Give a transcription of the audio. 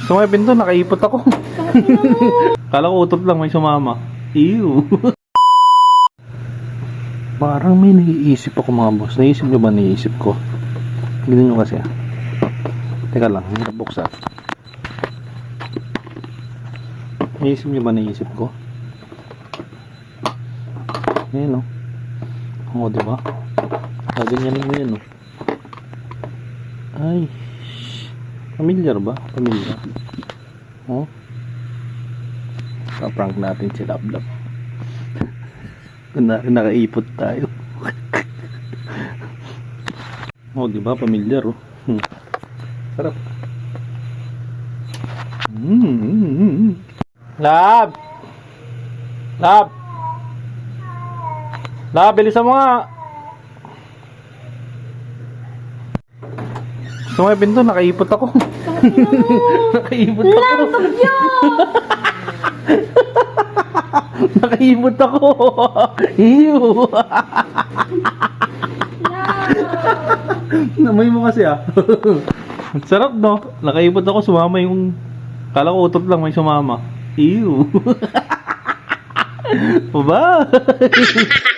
Sa may pinto, nakaipot ako. Kala ko utot lang, may sumama. Ew. Parang may naiisip ako mga boss. Naisip nyo ba naiisip ko? Tignan nyo kasi. Teka lang, hirap buksan. Naisip nyo ba naisip ko? Ayan o. Oo, diba? Gaganyanin mo yan o. Ay. Familiar ba? Familiar. Oh. Pa-prank natin si Lablab. Nakaipot tayo. Oh, diba? Familiar oh. Sarap. Lab! Lab! Lab, bilisan mo nga! Sa may pinto, nakaipot ako. Nakaipot ako. Lambag yun! Nakaipot ako. Ew. Namay mo kasi ah. Sarap no? Nakaipot ako, sumama yung... Kala ko utot lang, may sumama. Ew. Bye.